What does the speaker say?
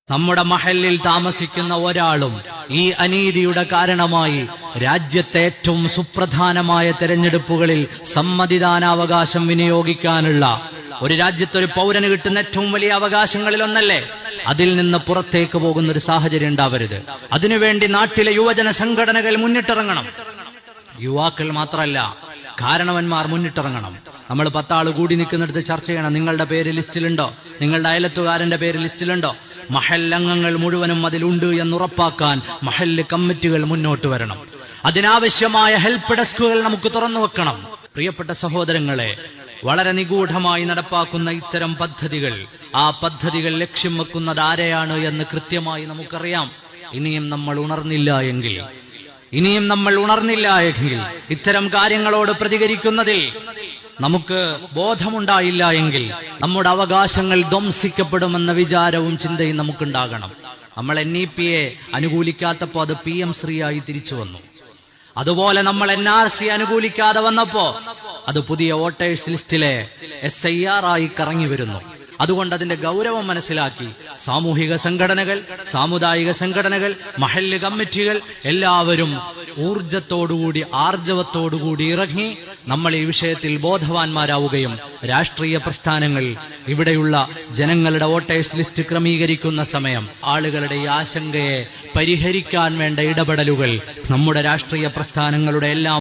നമ്മുടെ മഹല്ലിൽ താമസിക്കുന്ന ഒരാളും ഈ അനീതിയുടെ കാരണമായി രാജ്യത്തെ ഏറ്റവും സുപ്രധാനമായ തെരഞ്ഞെടുപ്പുകളിൽ സമ്മതിദാനാവകാശം വിനിയോഗിക്കാനുള്ള ഒരു രാജ്യത്തൊരു പൗരന് കിട്ടുന്ന ഏറ്റവും വലിയ അവകാശങ്ങളിൽ ഒന്നല്ലേ, അതിൽ നിന്ന് പുറത്തേക്ക് പോകുന്ന ഒരു സാഹചര്യം ഉണ്ടാവരുത്. അതിനുവേണ്ടി നാട്ടിലെ യുവജന സംഘടനകൾ മുന്നിട്ടിറങ്ങണം. യുവാക്കൾ മാത്രമല്ല, കാരണവന്മാർ മുന്നിട്ടിറങ്ങണം. നമ്മൾ 10 ആള് കൂടി നിൽക്കുന്നിടത്ത് ചർച്ച ചെയ്യണം. നിങ്ങളുടെ പേര് ലിസ്റ്റിലുണ്ടോ? നിങ്ങളുടെ അയലത്തുകാരന്റെ പേര് ലിസ്റ്റിലുണ്ടോ? മഹല്ലംഗങ്ങൾ മുഴുവനും അതിലുണ്ട് എന്നുറപ്പാക്കാൻ മഹല്ല് കമ്മിറ്റികൾ മുന്നോട്ട് വരണം. അതിനാവശ്യമായ ഹെൽപ്പ് ഡെസ്കുകൾ നമുക്ക് തുറന്നു വെക്കണം. പ്രിയപ്പെട്ട സഹോദരങ്ങളെ, വളരെ നിഗൂഢമായി നടപ്പാക്കുന്ന ഇത്തരം പദ്ധതികൾ, ആ പദ്ധതികൾ ലക്ഷ്യം വെക്കുന്നത് ആരെയാണ് എന്ന് കൃത്യമായി നമുക്കറിയാം. ഇനിയും നമ്മൾ ഉണർന്നില്ല എങ്കിൽ ഇത്തരം കാര്യങ്ങളോട് പ്രതികരിക്കുന്നതിൽ നമുക്ക് ബോധമുണ്ടായില്ല എങ്കിൽ നമ്മുടെ അവകാശങ്ങൾ ധ്വംസിക്കപ്പെടുമെന്ന വിചാരവും ചിന്തയും നമുക്കുണ്ടാകണം. നമ്മൾ NEP-യെ അനുകൂലിക്കാത്തപ്പോ അത് PM ശ്രീയായി തിരിച്ചു വന്നു. അതുപോലെ നമ്മൾ NRC അനുകൂലിക്കാതെ വന്നപ്പോ അത് പുതിയ വോട്ടേഴ്സ് ലിസ്റ്റിലെ SIR ആയി കറങ്ങി വരുന്നു. അതുകൊണ്ട് അതിന്റെ ഗൗരവം മനസ്സിലാക്കി സാമൂഹിക സംഘടനകൾ, സാമുദായിക സംഘടനകൾ, മഹല്ല് കമ്മിറ്റികൾ എല്ലാവരും ഊർജത്തോടുകൂടി ആർജവത്തോടുകൂടി ഇറങ്ങി നമ്മൾ ഈ വിഷയത്തിൽ ബോധവാന്മാരാവുകയും രാഷ്ട്രീയ പ്രസ്ഥാനങ്ങൾ ഇവിടെയുള്ള ജനങ്ങളുടെ വോട്ടേഴ്സ് ലിസ്റ്റ് ക്രമീകരിക്കുന്ന സമയം ആളുകളുടെ ഈ ആശങ്കയെ പരിഹരിക്കാൻ വേണ്ട ഇടപെടലുകൾ നമ്മുടെ രാഷ്ട്രീയ പ്രസ്ഥാനങ്ങളുടെ എല്ലാം